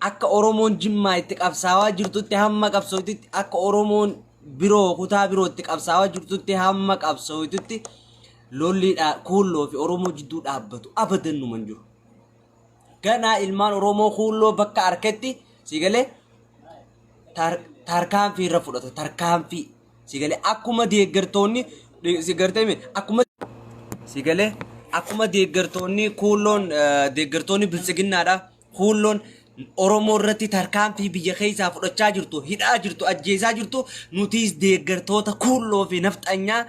akka Oromoon Jimmaa itti qabsaawaa jirtutti hamma qabsootitti akka Oromoon biroo kutaa birootti qabsaawaa jirtutti hamma qabsootitti lolliidha kuulloo fi Oromoo jidduu dhaabbatu abadan nu manjiru ganaa ilmaan Oromoo kuulloo bakka arketti sigalee tarkaanfii irra fudhata tarkaanfii sigalee akkuma deeggartoonni sigartee akkuma deeggartoonni kuulloon deeggartoonni bilisiginnaadha kuulloon Oromoo irratti tarkaanfii biyya keessaa fudhachaa jirtu hidhaa jirtu ajjeesaa jirtu nutis deeggartoota kuulloo fi nafxanyaa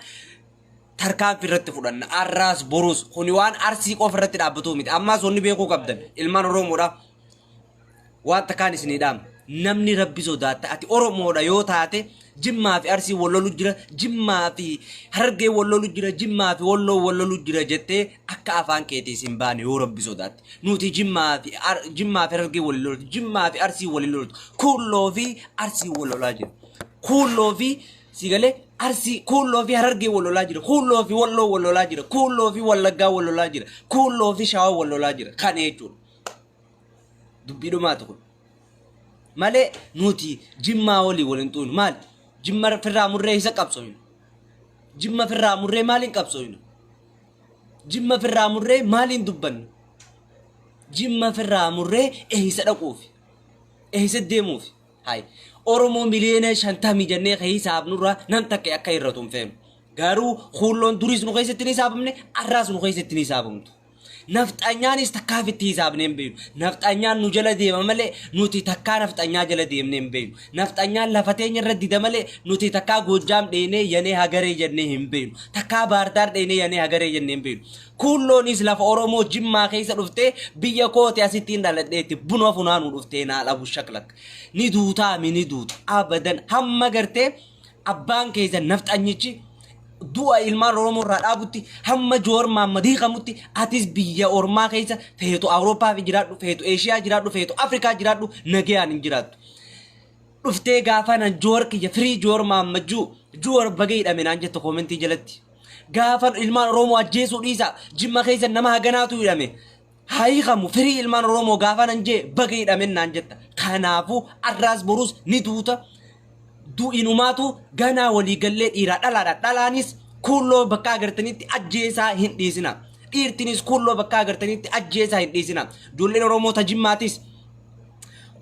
tarkaanfii irratti fudhanna arraas boruus kuni waan arsii qofa irratti dhaabbatu miti ammaas wanni beekuu qabdan ilmaan Oromoodha waan takkaan isinidhaam namni rabbi sodaata ati Oromoodha yoo taate Jimmaa fi Arsii wallolu jira Jimmaa fi Harargee wallolu jira Jimmaa fi Walloo wallolu jira jettee akka afaan keetii sin baane yoo rabbi sodaate nuti Jimmaa fi Harargee wallolu Jimmaa fi Arsii wallolu kuulloo fi Arsii wallolaa jira kuulloo fi sigalee Arsii kuulloo fi Harargee wallolaa jira kuulloo fi Walloo wallolaa jira kuulloo fi Wallaggaa wallolaa jira kuulloo fi Shawaa wallolaa jira kana jechuudha dubbii dhumaatu kun malee nuti Jimmaa waliin tuun maal Jimma firraa murree isa qabsoofnu Jimma firraa murree maaliin qabsoofnu Jimma firraa murree maaliin dubbannu Jimma firraa murree eessa dhaquuf eessa deemuuf hay Oromoo miliyoona 50 jennee hisaab nurra nan takke akka irratuun feem garuu kuulloon duris nu keessatti ni hisaabamne arraas nu keessatti ni hisaabamtu nafxanyaanis takkaaf itti hisaabneen beeynu nafxanyaan nu jala deema malee nuti takkaa nafxanyaa jala deemneen beeynu nafxanyaan lafateenya irra dida malee nuti takkaa Goojjaam dheenee yanee hagaree jennee hin beeynu takkaa Baardaar dheenee yanee hagaree jennee hin beeynu kuulloonis lafa Oromoo Jimmaa keessa dhuftee biyya kooti asittiin dhaladheetti buna funaanuu dhuftee naa dhabu shaklak ni duutaa mi ni duuta abadan hamma gartee abbaan keessa nafxanyichi dua ilmaan Oromoo irraa dhaabutti hamma Joor Maammadii qamutti atis biyya ormaa keessa feetu Awurooppaa fi jiraadhu feetu Eeshiyaa jiraadhu feetu Afrikaa jiraadhu nagayaan hin jiraattu dhuftee gaafa nan Joor kiyya firii Joor Maammajuu Joor bagee hidhame jettu koomentii jalatti gaafa ilmaan Oromoo ajjeesuu dhiisa Jimma keessa nama haganaatu hidhame hayi qamu firii ilmaan Oromoo gaafa nan jee bagee hidhame naan jetta kanaafuu arraas boruus ni duuta du inumaatu ganaa walii gallee dhiiraa dhalaadha dhalaanis kuulloo bakka agartanitti ajjeesaa hin dhiisina dhiirtinis kuulloo bakka agartanitti ajjeesaa hin dhiisina ijoolleen Oromoota Jimmaatis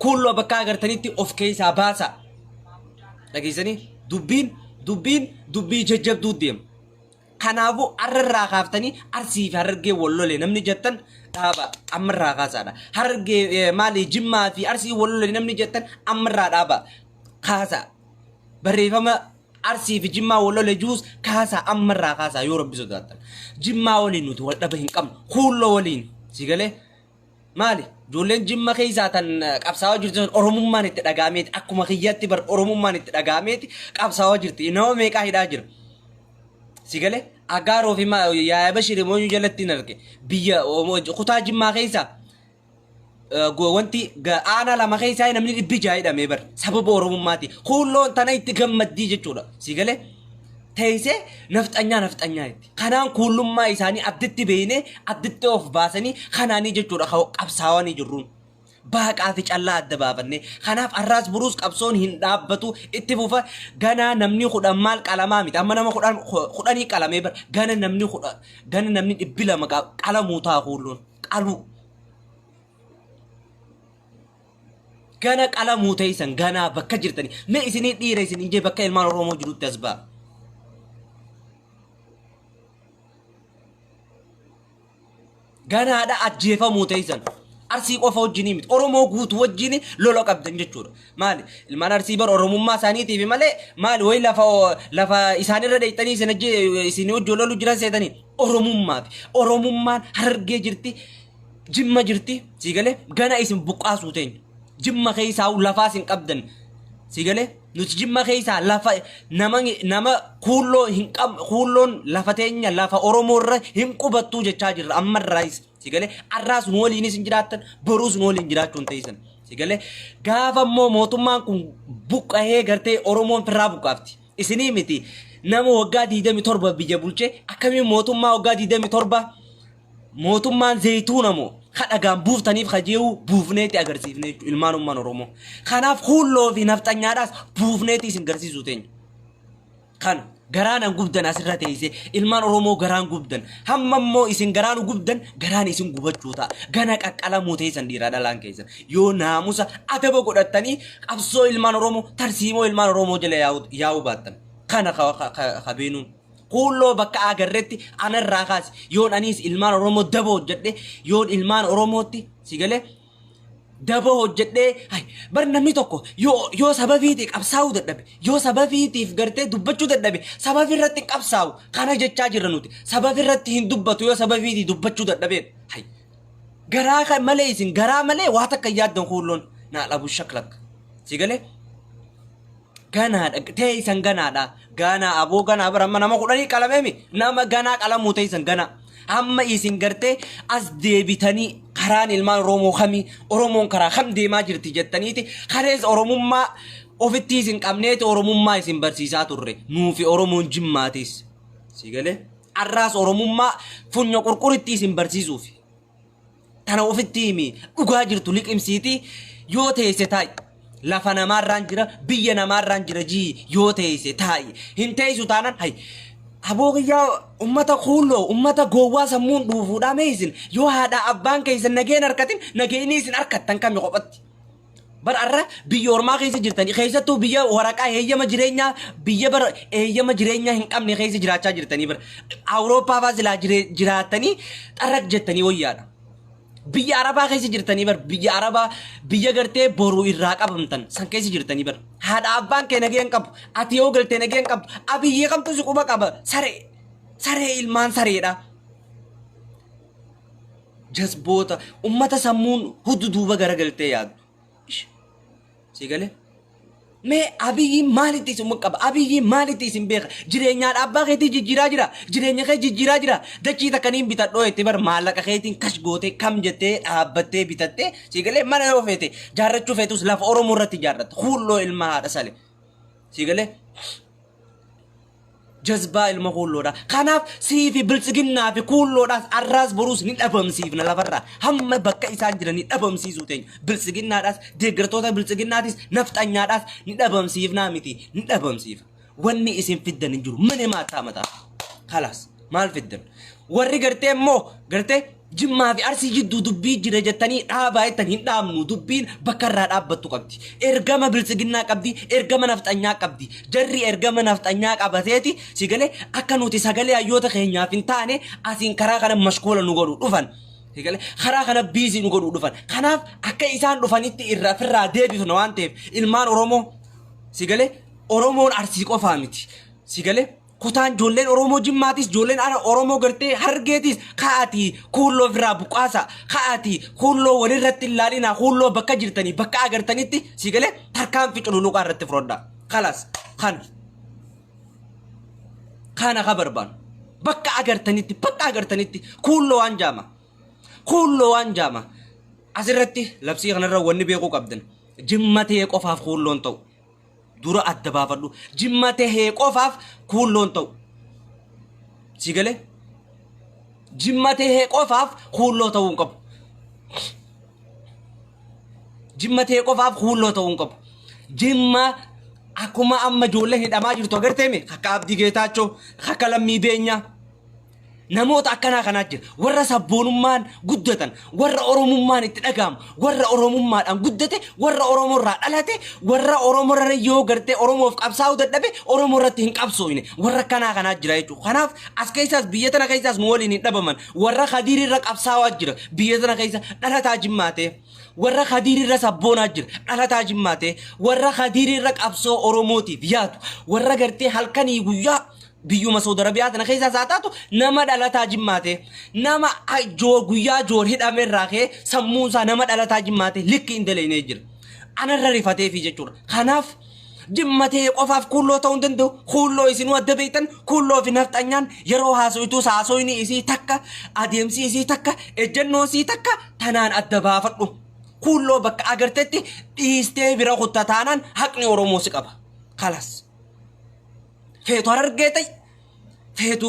kuulloo bakka agartanitti of keessaa baasa dhageessanii dubbii jajjabduu deema kanaafuu arrarraa kaaftanii Arsii fi Harargee wallole namni jettan dhaaba ammarraa kaasaadha Harargee maali Jimmaa fi Arsii wallole namni jettan ammarraa dhaaba kaasa barreeffama Arsii fi Jimmaa wallole juus kaasa ammarraa kaasa yoo rabbi sodaatan Jimmaa waliin nuti wal dhaba hin qabnu kuulloo waliin sigalee maali ijoolleen Jimma keessaa tan qabsaawaa jirtu Oromummaan itti dhagaameeti akkuma kiyyatti bar Oromummaan itti dhagaameeti qabsaawaa jirti nama meeqaa hidhaa jira sigalee Agaaroo fi Yaaya Bashir Moonyuu jalatti hin arge biyya kutaa Jimmaa keessaa wanti aana lama keessaa namni dhibbi ja'a hidhamee bar sababa Oromummaati kuulloon tana itti gammaddii jechuudha sigalee teessee nafxanyaa itti kanaan kuullummaa isaanii additti beeyne additti of baasanii kanaanii jechuudha qabsaawanii jirruun baaqaa fi callaa adda baafannee kanaaf arraas buruus qabsoon hin dhaabbatu itti fufa ganaa namni kudhan maal qalamaa miti amma nama kudhanii qalamee bar gana namni dhibbi lama qalamuu ta'a kuulloon qaluu gana qalamuu ta'esan ganaa bakka jirtanii mee isinii dhiira isin injee bakka ilmaan Oromoo jirutti as ba'a ganaadha ajjeefamuu ta'esan Arsii qofa wajjinii miti Oromoo guutuu wajjini lola qabdan jechuudha maali ilmaan Arsii bar Oromummaa isaaniitiif malee maali way lafa isaanirra dheeyxanii isin wajjin lolu jiran seetanii Oromummaan Harargee jirti Jimma jirti sigalee gana isin buqqaasuu teenya Jimma keessaa lafaas hin qabdan sigalee nuti Jimma keessaa lafa nama kuulloon lafa teenya lafa Oromoo irra hin qubattuu jechaa jirra ammarraayis sigalee arraas nu waliinis hin jiraattan boruus nu waliin jiraachuun ta'esan sigalee gaafa immoo mootummaan kun buqqahee gartee Oromoon firraa buqqaafti isinii miti nama waggaa 27 biyya bulchee akkamiin mootummaa waggaa 27 mootummaan zayituuna moo kadhagaan buuftaniif kajeewu buufneeti agarsiifne ilmaanummaan Oromoo. Kanaaf hulloo fi nafxanyaadhaas buufneeti isin garsiisuu teenya. Kana garaan an gubdan asirra teessee ilmaan Oromoo garaan gubdan hamma immoo isin garaan gubdan garaan isin gubachuu ta'a. Gana qaqqalamuu teessan dhiiraa dhalaan keessan yoo naamusa adaba godhattanii qabsoo ilmaan Oromoo tarsiimoo ilmaan Oromoo jala yaa'uu baattan. Kana qabeenuun. Kullo bakka agarretti anarraa kaasi yoon anis ilmaan Oromoo dabo hojjedhe yoon ilmaan Oromootti sigale dabo hojjedhe hay bar namni tokko yoo sababiitiif qabsaa'uu dadhabe yoo sababiitiif gartee dubbachuu dadhabe sababirratti qabsaa'u kana jechaa jirra nuti sababirratti hin dubbatu yoo sababiitiif dubbachuu dadhabe hay garaa malee isin garaa malee waa takka yaaddan kulloon naa dhabu shaklak sigale Gana teessan ganaadha. Gana aboo gana baramma nama kudhanii qalamemi nama gana qalamuu teessan gana. Amma isin gartee as deebitanii karaan ilmaan Oromoo kamii Oromoon karaa kam deemaa jirti jettaniiti karees Oromummaa ofitti isin qabneeti Oromummaa isin barsiisaa turre nuufi Oromoon jimmaatis. Sigalee arraas Oromummaa funyo qurquritti isin barsiisuufi. Tana ofitti himi dhugaa jirtu liqimsiiti yoo teesse taa'i. Lafa namarraan jira biyya namarraan jira jii yoo teesse taa'i hin teessu taanan hay abooqiyyaa ummata kuulloo ummata gowwaa sammuun dhuufuudhaa meesin yoo haadha abbaan keessan nageen harkatin nageeni isin harkattan kami qophatti bar arra biyya ormaa keessa jirtanii keessattuu biyya waraqaa heeyyama jireenyaa biyya bar heeyyama jireenyaa hin qabne keessa jiraachaa jirtanii bar Awurooppaa faa silaa jiraatanii xarrak jettanii wayyaadha. Biyya Arabaa keessa jirtanii bar biyya Arabaa biyya gartee boru irraa qabamtan san keessa jirtanii bar haadha abbaan kee nageen qabu ati yoo galtee nageen qabu abiyyee kamtu si quba qaba saree ilmaan sareedha jazboota ummata sammuun hududuuba garagaltee yaadu sigale mee abiyyi maalitti isin muqqaba abiyyi maalitti isin beeka jireenyaa abbaa keetii jijjiiraa jira jireenya kee jijjiiraa jira dachii takkaniin bitadhoo itti bar maallaqa keetiin kash gootee kam jettee dhaabbattee bitattee sigalee mana yoo feete jaarrachuu feetus lafa Oromoo irratti jaarratte hulloo ilma haadha sale sigalee jazbaa ilma kulloodha kanaaf siifi biltsiginnaa fi kulloodhaas arraas boruus ni dhabamsiifna lafarraa hamma bakka isaan jiran ni dhabamsiisuu teenya biltsiginnaadhaas deeggartoota biltsiginnaatis nafxanyaadhaas ni dhabamsiifnaa miti ni dhabamsiifa wanni isin fiddan hin jiru mane maataa mataa khalaas maal fiddan warri gartee immoo gartee Jimmaa fi arsii jidduu dubbii jira jettanii dhaabaa ittan hin dhaabnu dubbiin bakka irraa dhaabbattu qabdi ergama biltsiginnaa qabdi ergama nafxanyaa qabdi jarri ergama nafxanyaa qabateeti sigalee akka nuti sagalee hayyoota keenyaaf hin taane asiin karaa kana mashkoola nu godhu dhufan sigalee karaa kana biisii nu godhu dhufan kanaaf akka isaan dhufanitti irraa deebifna waan ta'eef ilmaan Oromoo sigalee Oromoon arsii qofaa miti sigalee kutaan jolleen Oromoo jimmaatis jolleen Oromoo gartee hargeetis kaati kuulloo firaa buqaasa kaati kuulloo walirratti ilaalina kuulloo bakka jirtanii bakka agartanitti sigalee tarkaan fi cululuqaa irratti frodha khalas kana khabarbaan bakka agartanitti kuulloo waan jaama asirratti labsii kanarra wanni beekuu qabdan jimmatee qofaaf kuulloon ta'u dura adda baafadhu jimmatee qofaaf kuulloon ta'u sigale jimmatee qofaaf kuulloo ta'uu hin qabu jimmatee qofaaf kuulloo ta'uu hin qabu jimma akkuma amma ijoollee hidhamaa jirtu agarteemi akka Abdii Geetaachoo akka Lammii Beenyaa namoota akkanaa kanaa jira warra sabboonummaan guddatan warra Oromummaan itti dhagahamu warra Oromummaadhaan guddate warra Oromoorraa dhalate warra Oromoorra yoo gartee Oromoof qabsaa'uu dadhabe Oromoorratti hin qabsooyne warra kanaa jira jechuudha kanaaf as keessaas biyya tana keessaas nu waliin hin dhabaman warra Khadiirirra qabsaa'aa jira biyya tana keessa dhalataa jimmaatee warra Khadiirirra sabboonaa jira dhalataa jimmaatee warra Khadiirirra qabsoo Oromootiif yaadu warra gartee halkanii guyyaa biyyuma Saudi Arabiyaa tana keessa saataatu nama dhalataa jimmaate nama guyyaa joor hidhamerraa kee sammuunsaa nama dhalataa jimmaate likki hin dalaynee jira anarra rifatee fi jechuudha kanaaf jimmatee qofaaf kuulloo ta'uu hin danda'u kuulloo isin wadda beektan kuulloo fi nafxanyaan yeroo haasoytuu haasoyni isii takka adeemsi isii takka ejjennoo isii takka tanaan adda baafadhu kuulloo bakka agartetti dhiistee bira kuttataanaan haqni Oromoo si qaba khalas feetu harargee ta'e feetu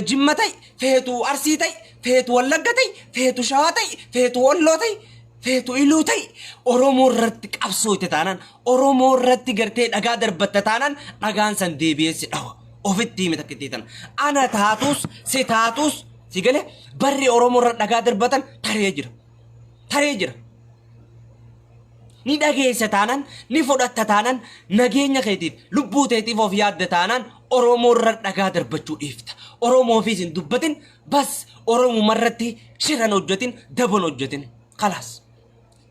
jimmatay feetu arsitay feetu wallaggatay feetu shawaatay feetu wallootay feetu iluutay oromoo irratti qabsoo itti taanan oromoo irratti gartee dhagaa darbatta taanan dhagaan san deebi'eessi dhawa ofitti hime takkittiitan ana taatus si galee barri oromoo irra dhagaa darbatan taree jira ni dhageessa taanan ni fudhatta taanan nageenya keetiif lubbuu teetiif of yaadda taanan oromoo irra dhagaa darbachuu dhiifta oromoo ofiis hin dubbatin bas oromoo marratti shiran hojjetin dabon hojjetin khalaas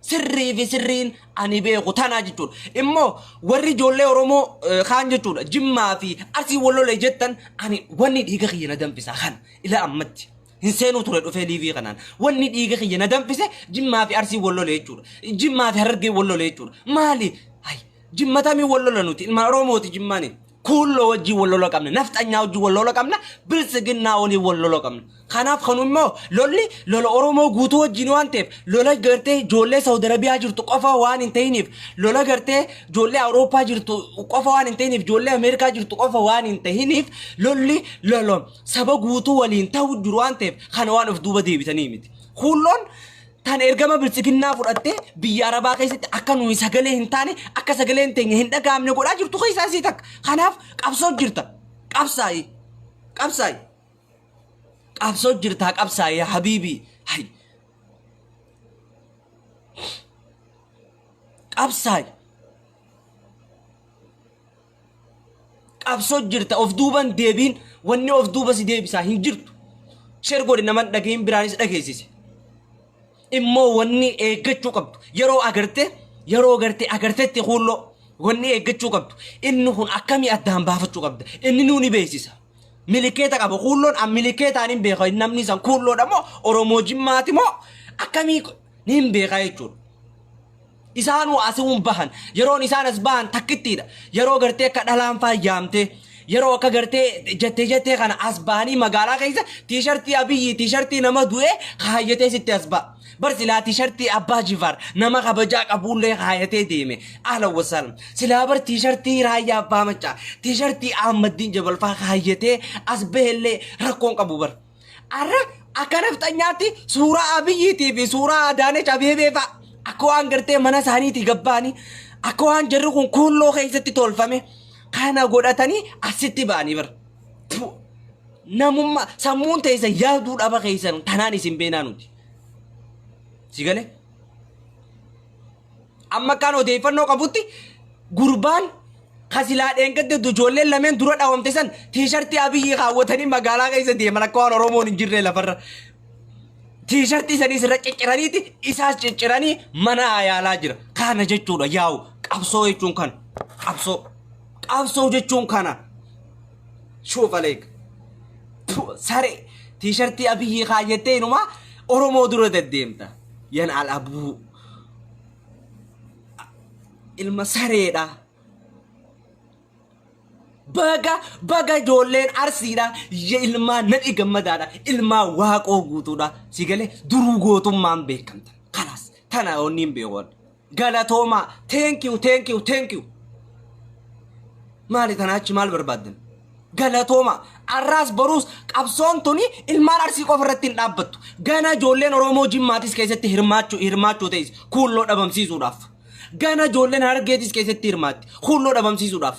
sirrii fi sirriin ani beeku tanaa jechuudha immoo warri ijoollee oromoo kaan jechuudha jimmaa fi arsii wallolee jettan ani wanni dhiiga kiyya na danfisaa kan ila ammatti hin seenu ture dhufee liivii kanaan wanni dhiiga kiyya na danfise jimmaa fi arsii wallolee jechuudha jimmaa fi harargee wallolee jechuudha maali hay jimmatamii wallola nuti ilma oromooti jimmaani kullo wajji wallola qabna nafxanyaa wajji wallola qabna bilsiginnaa olii wallola qabna kanaaf kanu immoo lola oromoo guutuu wajjin waan ta'eef lola gartee ijoollee saudi arabiyaa jirtu qofa waan hin ta'iniif lola gartee ijoollee awurooppaa jirtu qofa waan hin ta'iniif ijoollee ameerikaa jirtu qofa waan hin ta'iniif lola saba guutuu waliin ta'u jiru waan ta'eef kana waan of duuba deebitanii miti kulloon tan ergama bilsiginnaa fudhattee biyya arabaa keessatti akka nuyi sagalee hin taane akka sagalee hin teenye hin dhagaamne godhaa jirtu keessaa isii takka kanaaf qabsoo jirta qabsaayi qabsoo jirta qabsaayi habiibii hay qabsaayi qabsoo jirta of duuban deebiin wanni of duuba si deebisaa hin jirtu sheer godhe naman dhagahin biraanis dhageessise immoo wanni eeggachuu qabdu yeroo agarteetti kulloo wanni eeggachuu qabdu inni kun akkamii addaan baafachuu qabda inni nuuni beeksisa milikeeta qaba kulloon am milikeetaan hin beeka namni san kulloodha moo oromoo jimmaati moo akkamii ni hin beeka jechuudha isaanuu asiin bahan yeroon isaan as bahan takkittiidha yeroo gartee akka dhalaan faayyaamtee yeroo akka gartee jettee kana as bahanii magaalaa keessa tiishartii abiyyi tiishartii nama du'ee kaayyatee sitti as ba'a برسلا تيشرتي أبا جفار نما خبجاك أبو لي خايتي ديمي أهلا وسهلا سلا بر تيشرتي رايا أبا مچا تيشرتي أحمد دين جبل فا خايتي أسبه اللي ركون أبو بر أرى أكنف تنياتي سورة أبيتي في سورة داني چابيه بيفا أكوان کرتے منا ساني تي گباني أكوان جرقون كلو خيستي تولفامي خانا قدتاني أستي باني بر نموما سمون تيسا يادود أبا خيسان تناني سنبينانو sigale amma kan odeeffannoo qabutti gurbaan kasilaa dheengadde ijoollee lameen dura dhaawamte san tiishartii abiyyi kaawwatanii magaalaa keessa deeman akka waan oromoon hin jirre lafarra tiishartii sanis irra cicciraniiti isaas cicciranii mana yaalaa jira kana jechuudha yaa'u qabsoo jechuun kana qabsoo jechuun kana shuufaleek sare tiishartii abiyyi kaayyattee inuma oromoo dura deddeemta ينعل أبوه المساريدا بقى جولين أرسيدا يلما ندي جمدادا إلما واقو غوتودا سيجله دروغوتو مان بيكمت خلاص تنا أونيم بيوان غلطوما thank you مالي تناچ مال بربادن غلطوما arras barus qabsoon tuni ilmaan arsii qofarratti dhaabbattu gana joolleen oromoo jimmaatis keessatti hirmaachuu ta'is kulloo dhabamsiisuudhaaf gana joolleen hargeetis keessatti hirmaatti kulloo dhabamsiisuudhaaf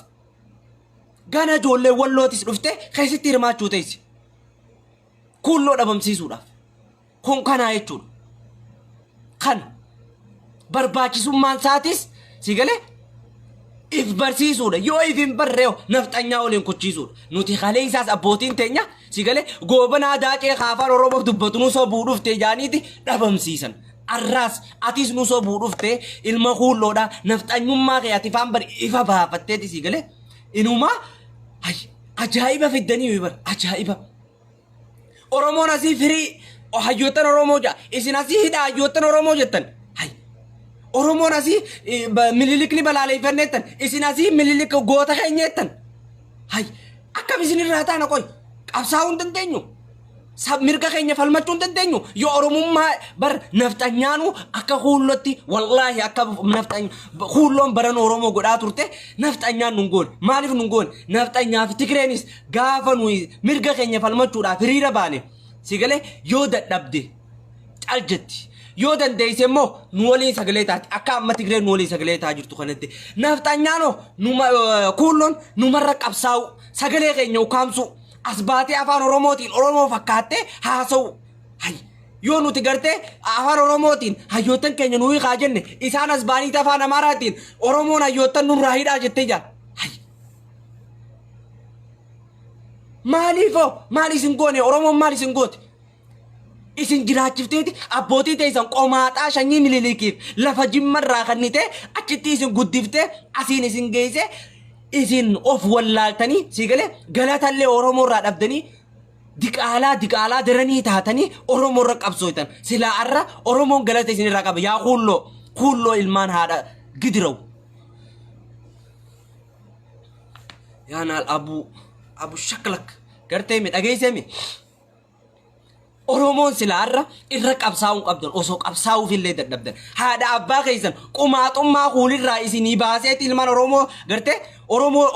gana joolleen wallootis dhufte keessatti hirmaachuu ta'is kulloo dhabamsiisuudhaaf kun kana jechuudha kan barbaachisummaan saatis sigale if barsiisuudha yoo if hin barreeyo nafxanyaa waliin kuchisuudha nuti khalee isaas abbootiin teenya sigale goobanaa daaqee kaafaan oromoof dubbatu nu soo buudhufte jaaniiti dhabamsiisan arraas atis nu soo buudhufte ilma kuulloodha nafxanyummaa kee ati faan bar ifa baafatteeti sigale inuma ajaa'iba fiddanii bar ajaa'iba oromoon asii firii hayyoottan oromoo jaa isin asii hidha hayyoottan oromoo jettan oromoon asii mililikni balaaleffannettan isin asii mililik goota keenyettan hay akkam isin irraa taana qoy qabsaa'uu hin dandeenyu mirga keenya falmachuu hin dandeenyu yoo oromummaa bar naftanyaanu akka huullotti wallahi akka naftanya huulloon baran oromoo godhaa turte naftanyaan nun goone maaliif nun goone naftanyaa fi tigreenis gaafa nuyi mirga keenya falmachuudhaaf hiriira baane sigalee yoo dadhabde caljetti yoo dandeesse immoo nu waliin sagalee taati akka amma tigreen nu waliin sagalee taa jirtu kanatti naftanyaanoo huulloon numarra qabsaa'u sagalee keenya ukaamsu asbaate afaan oromootiin oromoo fakkaate haasa'u hay yoo nuti gartee afaan oromootiin hayyootan keenya nuyi kaa jenne isaan asbaaniit afaan amaaraatiin oromoon hayyootan nurraa hidhaa jettee jaa hay maaliifoo maal isin goone oromoon maal isin goote isin jiraachifteeti abbootii teessan qomaaxaa shanyii mililikiif lafa jimmarraa kannite achitti isin guddiftee asiin isin geesse isin of wallaaltanii sigale galatallee oromoorraa dhabdanii diqaalaa daranii taatanii oromoorra qabsooytan silaa arra oromoon galata isinirraa qaba yaa kuulloo ilmaan haadha gidiraw yaa naal abu shaklak gartee mi dhageessemi oromoon silaa arra irra qabsaa'uun qabdan osoo qabsaa'uuf illee dadhabdan haadha abbaa keessan qumaaxummaa kuulirraa isinii baaseeti ilmaan oromoo gartee oromoo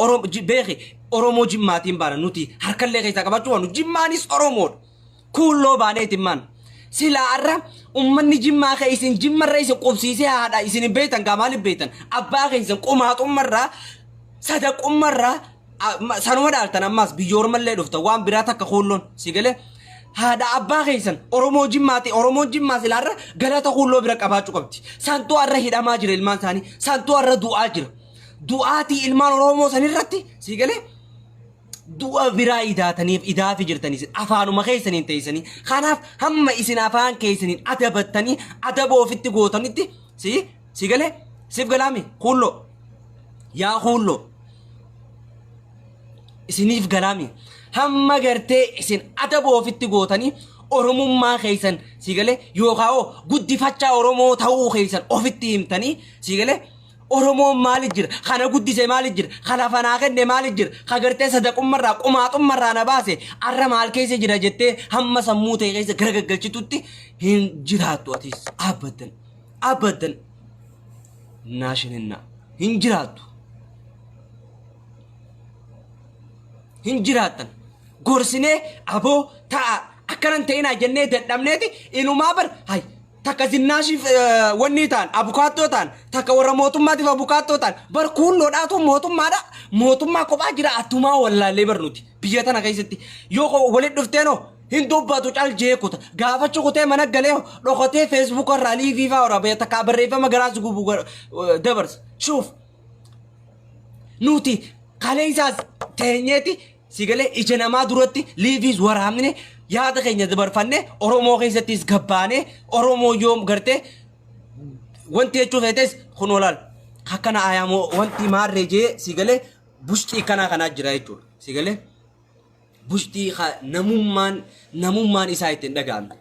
beeki oromoo jimmaatiin baana nuti harkallee keessa qabachuu waanu jimmaanis oromoodha kuulloo baaneetiin maan silaa arra ummanni jimmaa kee isin jimmarra isin qubsiisee haadha isin beetan gaa maaliif beetan abbaa keessan qumaaxummarraa sadaqummarraa sanuma dhaaltan ammaas biyyoormallee dhufta waan biraa takka kuulloon sigalee hada abbaa keessan oromoo jimmaa silaarra galata kuulloo bira qabaachuu qabdi santuu arra hidhamaa jira ilmaan isaanii santuu arra du'aa jira du'aatii ilmaan oromoo sanirratti sigalee du'a biraa idaafi jirtanii afaanuma keessaniin teessanii kanaaf hamma isin afaan keessaniin adabattanii adaba ofitti gootanitti sigalee siif galaami kuulloo yaa kuulloo isiniif galaami hamma gartee isin adaba ofitti gootanii oromummaa keessan sigalee yookaan guddifachaa oromoo ta'uu keessan ofitti himtanii sigalee oromoon maali jira kana guddise maali jira kana fanaa kenne maali jira ka gartee sadaqummarraa qumaaxummarraa na baase arra maal keessa jira jettee hamma sammuu ta'e keessa garaggalchitutti hin jiraattu atis abadan naashininna hin jiraattan gorsine aboo ta'a akkanan ta'inaa jennee dadhabneeti inumaa bar hay takka zinnaashiif wanni ta'an abukaattoo ta'an takka warra mootummaatiif abukaattoo ta'an bar kuulloodhaatu mootummaa kophaa jira attumaa wallaallee barnuti biyya tana keessatti yoo walitti dhufteenoo hin dubbatu cal jeekuta gaafachuu kutee mana galee dhokotee feesbuuk irraa liiviifaa waraabee takka barreeffama garaas gubu dabarsa shuuf nuti kalee isaas teenyeeti sigalee ija namaa duratti liiviis waraabne yaada keenya dabarfanne oromoo keessattis gabbaane oromoo yoom gartee wanti jechuu feetes kun olaal akkana ayaamoo wanti maarree jee sigalee bushtii kanaa jira jechuudha sigalee bushtii namummaan isaa ittiin dhaga'amte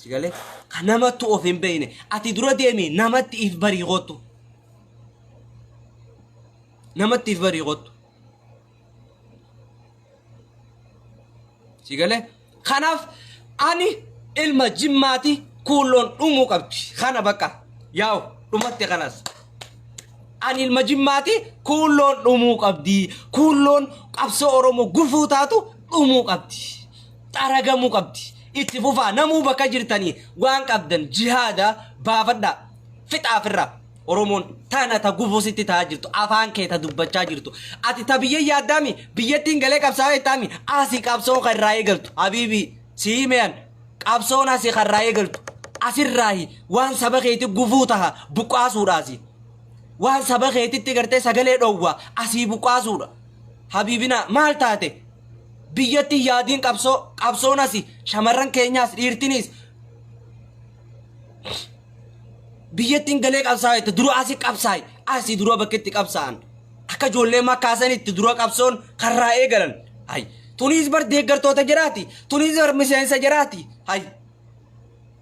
sigalee kan namatti of hin beekne ati dura deemi namatti if barii qottu sigale kanaaf ani ilma jimmaati kuulloon dhumuu qabdi kana bakka yaa'u dhumatte kanas ani ilma jimmaati kuulloon dhumuu qabdi kuulloon qabsoo oromoo gufuu taatu dhumuu qabdi xaragamuu qabdi itti fufaa namuu bakka jirtanii waan qabdan jihaada baafadha fixaafirraa oromoon tana ta gufusitti taa jirtu afaan kee ta dubbachaa jirtu ati ta biyya yaaddaami biyyattiin galee qabsaa'ee taami asii qabsoo kan irraa eegaltu habiibi siimean qabsoon asii kan irraa eegaltu asirraahi waan saba keetti gufuu taha buqqaasuudhaasi waan saba keetitti gartee sagalee dhowwa asii buqqaasuudha habiibina maal taate biyyatti yaadiin qabsoon asii shamarran keenyaas dhiirtinis biyyattiin galee qabsaa'e dura asii qabsaa'e asii dura bakkeetti qabsaa'an akka ijoollee makkaasanitti dura qabsoon karraa eegalan hay tunis bar deeggartoota jiraati tunis bar miseensa jiraati hay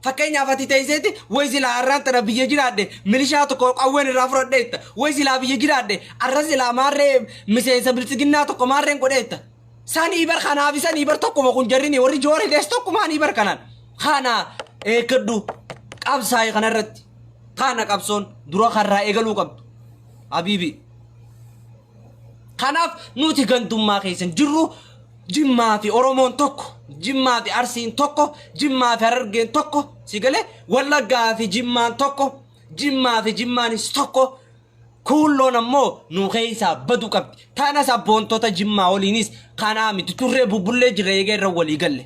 fakkeenyaaf ati teesseeti way silaa har'aan tana biyya jiraadde milishaa tokko qawween irraa fudhadheetta way silaa biyya jiraadde arra silaa maarree miseensa bilisiginnaa tokko maarreen godheetta sanii bar kanaaf sanii bar tokkuma kun jarrini warri joore dees tokkumaanii bar kanaan kana eekadhu qabsaa'e kanarratti kana qabsoon dura karraa eegaluu qabdu habiibi kanaaf nuti gantummaa keessan jirru jimmaa fi oromoon tokko jimmaa fi arsiin tokko jimmaa fi harargeen tokko sigale wallaggaa fi jimmaan tokko jimmaa fi jimmaanis tokko kulloon ammoo nu keessaa badu qabdi tana sabboontota jimmaa waliinis kanaa miti turree bubbullee jirre eegerra walii galle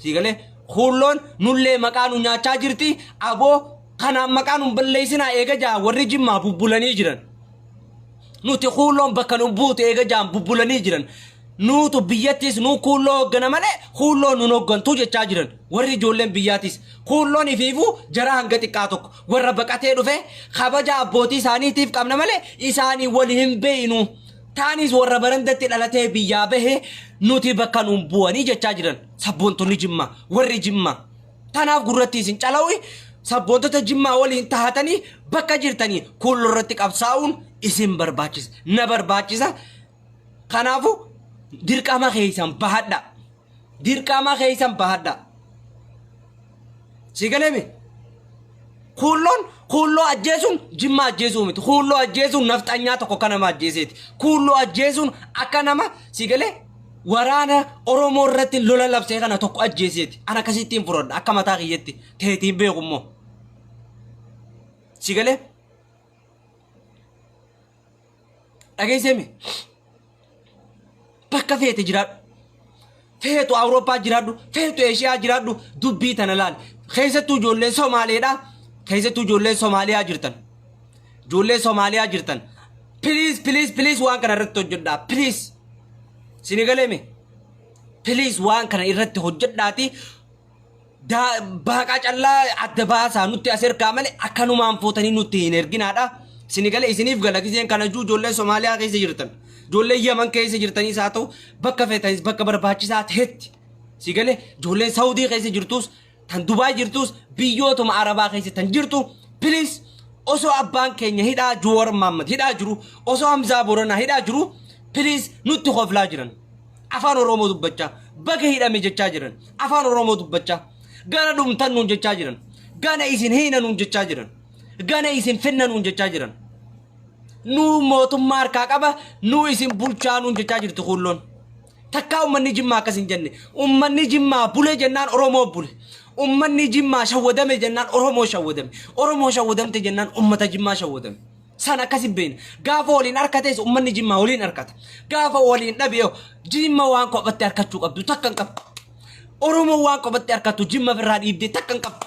sigale kulloon nullee maqaa nu nyaachaa jirti aboo kanaan maqaa nu balleessinaa eega jaa warri jimmaa bubbulanii jiran nuti kulloon bakka nu buute eega jaan bubbulanii jiran nutu biyyattis nu kulloo hoggana malee kulloo nun hoggantuu jechaa jiran warri ijoolleen biyyaatis kulloon ifiifu jara hanga xiqqaa tokko warra baqatee dhufe kabaja abbootii isaaniitiif qabna malee isaanii wal hin beeynu taanis warra barandatti dhalatee biyyaa bahee nuti bakka nuun bu'anii jechaa jiran sabboontonni jimmaa warri jimmaa tanaaf gurratti isin calawi sabboontota jimmaa waliin tahatanii bakka jirtanii kulloo irratti qabsaa'uun isin barbaachisa na barbaachisa kanaafu dirqama keessan bahadha dirqama keessan bahadha sigaleme kulloo ajjeesuun jimmaa ajjeesuu miti kulloo ajjeesuun nafxanyaa tokko kanama ajjeeseeti kulloo ajjeesuun akka nama sigale waraana oromoo irratti lola labsee kana tokko ajjeeseeti ana akkasittiin furodha akka mataa kiyyetti teetiin beekummoo sigale dhageessemi bakka feete jiraadhu feetu awurooppaa jiraadhu feetu eeshiyaa jiraadhu dubbii tana laal keessattuu ijoolleen somaaleedha keessattuu ijoolleen somaaliyaa jirtan ijoolleen somaaliyaa jirtan please waan kana irratti hojjedhaa please sinigaleeme please waan kana irratti hojjedhaati baaqaa callaa adda baasaa nutti as ergaa malee akkanumaan fuutanii nutti hin erginaadha sinigale isiniif galagiseen kana ijoolleen somaaliyaa keessa jirtan jolle yaman keessa jirtanii saa ta'u bakka feetanis bakka barbaachisaa ta'etti sigale jolle saudi keessa jirtus tan dubai jirtus biyyootuma arabaa keessa tan jirtu please osoo abbaan keenya hidhaa Joowar Mohammad hidhaa jiru osoo Hamzaa Boranaa hidhaa jiru please nutti qoflaa jiran afaan oromoo dubbachaa baga hidhame jechaa jiran afaan oromoo dubbachaa gana dhumtan nuun jechaa jiran gana isin hiina nuun jechaa jiran gana isin finna nuun jechaa jiran nu mootummaa harkaa qaba nu isin bulchaa nuun jechaa jirtu kulloon takkaa ummanni jimmaa akkas hin jenne ummanni jimmaa bule jennaan oromoo bule ummanni jimmaa shawwadame jennaan oromoo shawwadamte jennaan ummata jimmaa shawwadame san akkas hin beekne gaafa waliin harkatees ummanni jimmaa waliin harkata gaafa waliin dhabeeyo jimma waan kophatte harkachuu qabdu takkan qabdu oromoo waan kophatte harkatu jimma firraa dhiibdee takkan qabdu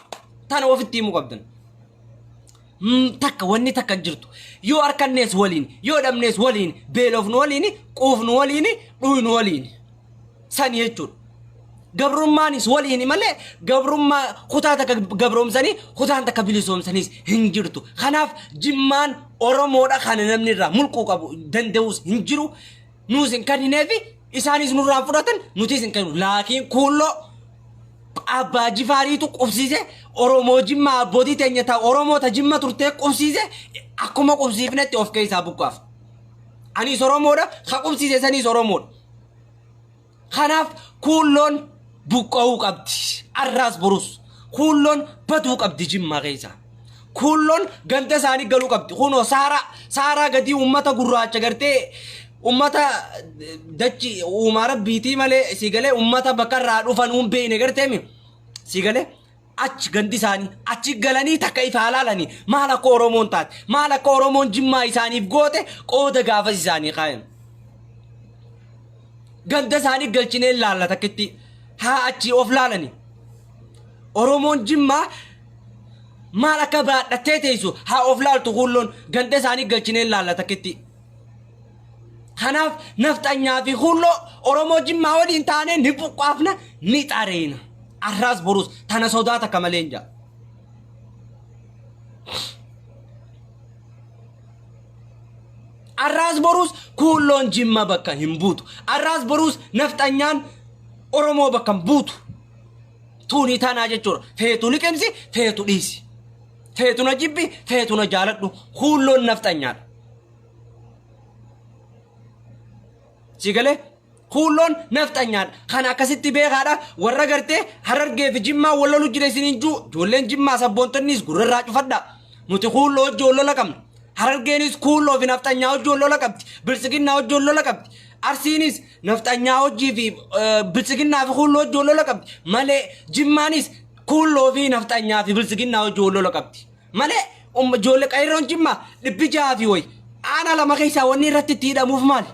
tana ofitti himuu qabdan takka wanni takka jirtu yoo arkannees waliin yoo dhabnees waliin beelofnu waliin quufnu waliin dhuynu waliin san jechuudha gabrummaanis waliin malee gabrummaa kutaa takka gabroomsanii kutaan takka bilisoomsaniis hin jirtu kanaaf jimmaan oromoodha kana namni irraa mulquu qabu danda'uus hin jiru nuus hin kennineefi isaanis nurraa fudhatan nutis hin kennu laakiin kulloo abbaa jifaariitu qubsiise oromoo jimmaa abbootii teenya ta'a oromoota jimma turtee qubsiise akkuma qubsiifnetti of keessaa buqqaaf anis oromoodha ka qubsiise sanis oromoodha kanaaf kulloon buqqa'uu qabdi arraas borus kulloon baduu qabdi jimmaa keessaa kulloon ganda isaanii galuu qabdi kunoo saaraa gadii ummata gurraacha gartee ummata dachi umara biti malee sigale ummata bakarraa dhufan beeyne garteemi sigale achi gandi isaanii achi galanii takka ifa halaalanii maal akka oromoon taate maal akka oromoon jimmaa isaaniif goote qooda gaafas isaanii qaayan ganda isaanii galchinee laalla takkitti haa achi of laalanii oromoon jimmaa maal akka baadhattee teessu haa of laaltu kulloon ganda isaanii galchinee laalla takkitti kanaaf naftanyaa fi kulloo oromoo jimmaa waliin taanee ni buqqaafna ni xareena arraas borus tana sodaata kamaleen jaa arraas borus kulloon jimma bakka hin buutu arraas borus naftanyaan oromoo bakka hin buutu tuunii taanaa jechuudha feetu liqimsi feetu dhiisi feetu na jibbi feetu na jaaladhu kulloon naftanyaadha sigale كلون نفتنيان خنا كسيتي بيغادا ورا غرتي حررغي في جيما ولولو جيري سينجو جولن جيما سبونتنيس غور راجو فدا نوتي كولو جولو لكم حررغينيس كولو في نفتنياو جولو لكم بلسغيناو جولو لكم ارسينيس نفتنياو جي في بلسغينا في كولو جولو لكم مالي جيمانيس كولو في نفتنيا في بلسغيناو جولو لكم مالي جولو قيرون جيما لبيجا في وي انا لما كيسا وني رتتي دا موفمال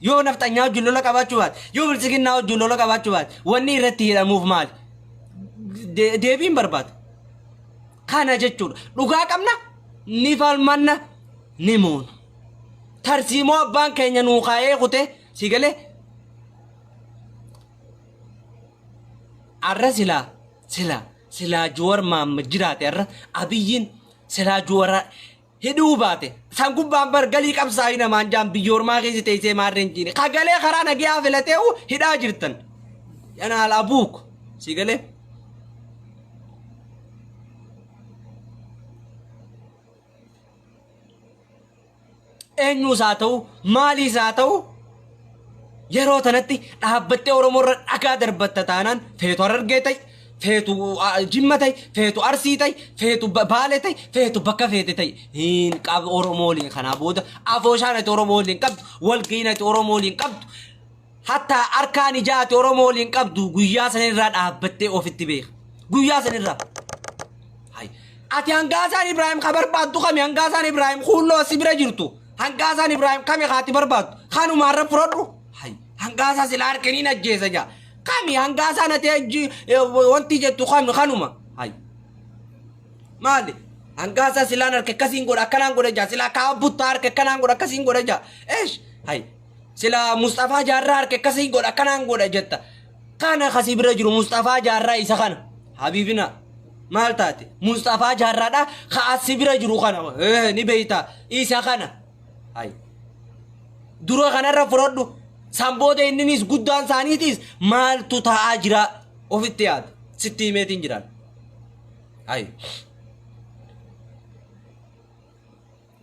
yoo naftanyaa jullola qabaachuu baat yoo bilisiginnaa jullola qabaachuu baat wanni irratti hidhamuuf maal deebiin barbaada kana jechuudha dhugaa qabna ni falmanna ni moona tarsiimoo abbaan keenya nuu kaayee kute si galee arra silaa joowar maamma jiraate arra abiyyiin silaa joowara hiduu baate san gubbaan bargalii qabsaa'ii namaan jaan biyyoormaa keessa teessee maarreen jiine kagalee karaa nagiyaa filatee hidhaa jirtan yanaal abuuk si galee eenyuus haa ta'u maaliis haa ta'u yeroo tanatti dhaabbattee oromoorra dhagaa darbatta taanaan feetu harargee ta'e feetu jimmatay feetu arsiitay feetu baaletay feetu bakka feetetay hin qab oromooliin kana booda afooshaanati oromooliin qabdu walqiinati oromooliin qabdu hatta arkaan ijaati oromooliin qabdu guyyaa sanirraa dhaabbattee ofitti beeka guyyaa sanirraa hay ati hangaasaan ibraahim ka barbaaddu kami hangaasaan ibraahim kulloo sibira jirtu hangaasaan ibraahim kami kaati barbaaddu kanumaarra furodhu hay hangaasaa sila harkaniin ajjeesa jaa kami hangasa na teji wanti jettu khanuma hay mali hangasa silana ke kasin goda kanan goda ja sila ka butar ke kanan goda kasin goda ja esh hay sila mustafa jarrar ke kasin goda kanan goda jetta kana khasibra jiru mustafa jarra isa kana habibina maltati mustafa jarra da khasibra jiru kana ni beita isa kana hay duro kana ra furoddu Samboda innis guddaan saaniitis maaltu ta'aa jira ofitti yaad sitti himeetiin jiran ay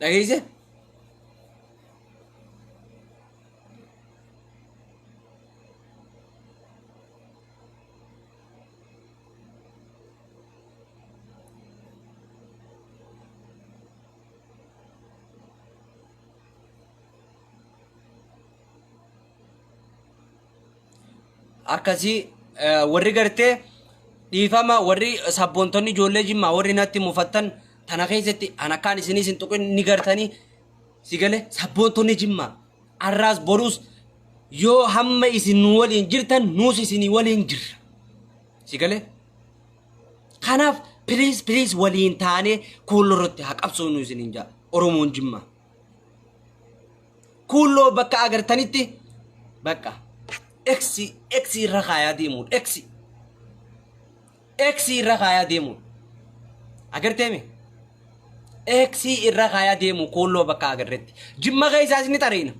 dhageesse akasi warri gartee dhiifama warri sabboontonni ijoollee jimmaa warri natti mufattan tana keessatti anakaan isinis hin tuqin ni gartanii si gale sabboontonni jimmaa arraas boruus yoo hamma isin waliin jirtan nuus isinii waliin jirra si gale kanaaf please waliin taanee kuullorratti haa qabsoonu isiniin jaa oromoon jimmaa kuulloo bakka agartanitti bakka اكسي رخايا ديمون اكسي رخايا ديمون اگرتمي اكسي رخايا ديمون كله بكا اگرت جيما غيساس ني تارينا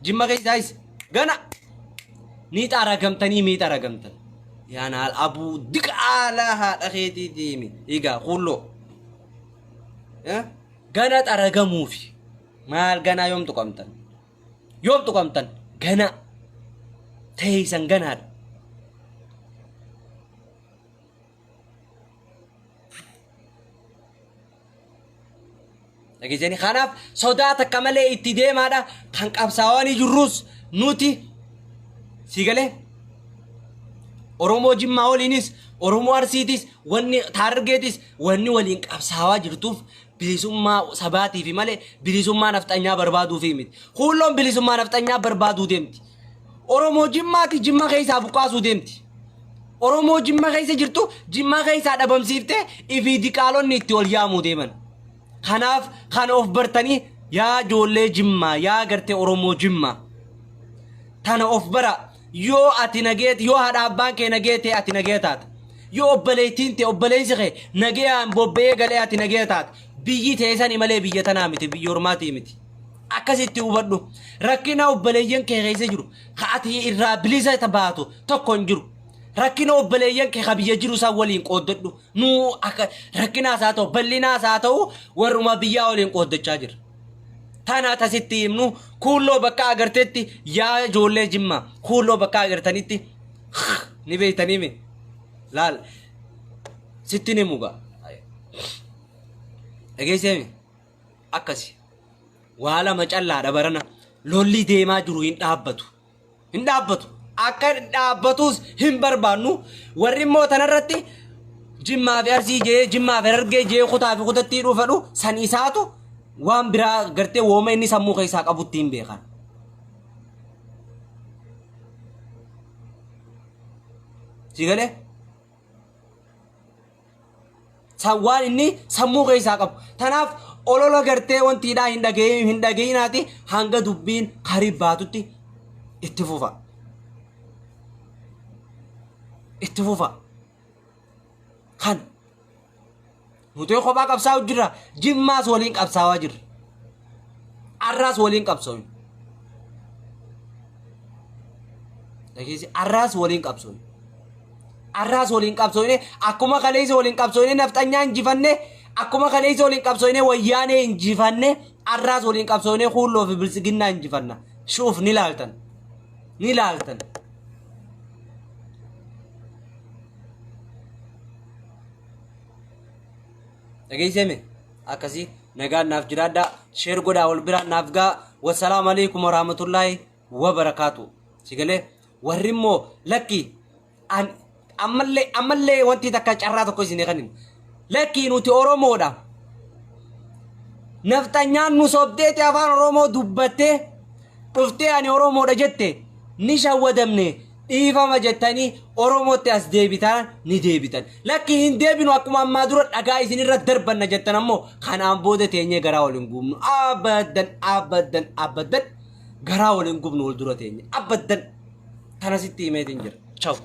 جيما غيساس غنا ني تارغمتني مي تارغمتن يا نال ابو دك على اخيتي ديمي ايغا كله يا غنا تارغمو في مال غنا يوم تقمتن غنا تيسان غنار لكن جاني خاناف صداتا كمالي اتدي مادا خانق ابساواني جروس نوتي سيغالي oromo jimma walinis oromo arsitis wanni targetis wanni walin qabsawa jirtuf bilisumma sabati fi male bilisumma naftanya barbadu fi mit kullum bilisumma naftanya barbadu demti oromo jimma ki jimma keessa buqaasu demti oromo jimma keessa jirtu jimma keessa dhabamsiifte ifidi qaalonni itti ol yaamu deeman kanaaf kan of bartani yaa joolle jimma yaa garte oromo jimma tana of bara yoo ati nageet yoo hada abbaan kee nageete ati nageetaat yoo obbaleetinte obbaleesi kee nageyaan bobbee galee ati nageetaat biyyi teessani malee biyya tanaa miti biyyoormaatii miti akkasitti hubadhu rakkina obbaleeyyan kee keessa jiru kaati irraa bilisa tabaatu tokko hin jiru rakkina obbaleeyyan kee kabiyya jiru san waliin qooddadhu nuu akka rakkinaas haa ta'u bal'inaas haa ta'u warruma biyyaa waliin qooddachaa jira Tana tasitti himnu kulloo bakka agarteetti yaa ijoollee Jimmaa kulloo bakka agartanitti ni beeytanii mi laal sitti ni muga dhageesseemi akkasi waa lama callaadha barana lolli deemaa jiru hin dhaabbatu akka dhaabbatus hin barbaannu warri immoo tanarratti Jimmaa fi Arsii jee Jimmaa fi Harargee jee kutaa fi kutatti dhufadhu san isaatu waan biraa gartee wooma inni sammuu keessaa qabutti hin beekan. Sigalee waan inni sammuu keessaa qabu. Tanaaf olola gartee wantiidhaa hin dhageenyaati hanga dubbiin qarib baatutti itti fufa. Kan nuti kophaa qabsaa'u jirra Jimmaas waliin qabsaawaa jirra. Arraas waliin qabsoon. Dhageessi arraas waliin qabsoon. Arraas waliin qabsoone akkuma kaleessa waliin qabsoone nafxanyaa injifanne akkuma kaleessa waliin qabsoone wayyaanee injifanne arraas waliin qabsoone kulloo fi bilisiginnaa injifanna. Shuuf ni laaltan. Dhageesseme akkasii nagaan naaf jiraadha sheer godhaa wal biraan naaf gaa wassalaamu alaikum warahmatullaahi wabarakaatu. Sigalee warri immoo lakki ammallee wanti takka carraa tokko isin kanin lakki nuti Oromoodha nafxanyaan nu sobdeeti afaan Oromoo dubbattee dhuftee ani Oromoodha jette ni shawwadamne dhiifama jettanii Oromootti as deebitan ni deebitan lakki hin deebinu akkuma ammaa dura dhagaa isin irra darbanna jettan ammoo kanaan booda teenyee garaa waliin gubnu abadan garaa waliin gubnu wal dura teenye abadan tanasitti himeetiin jira ciao.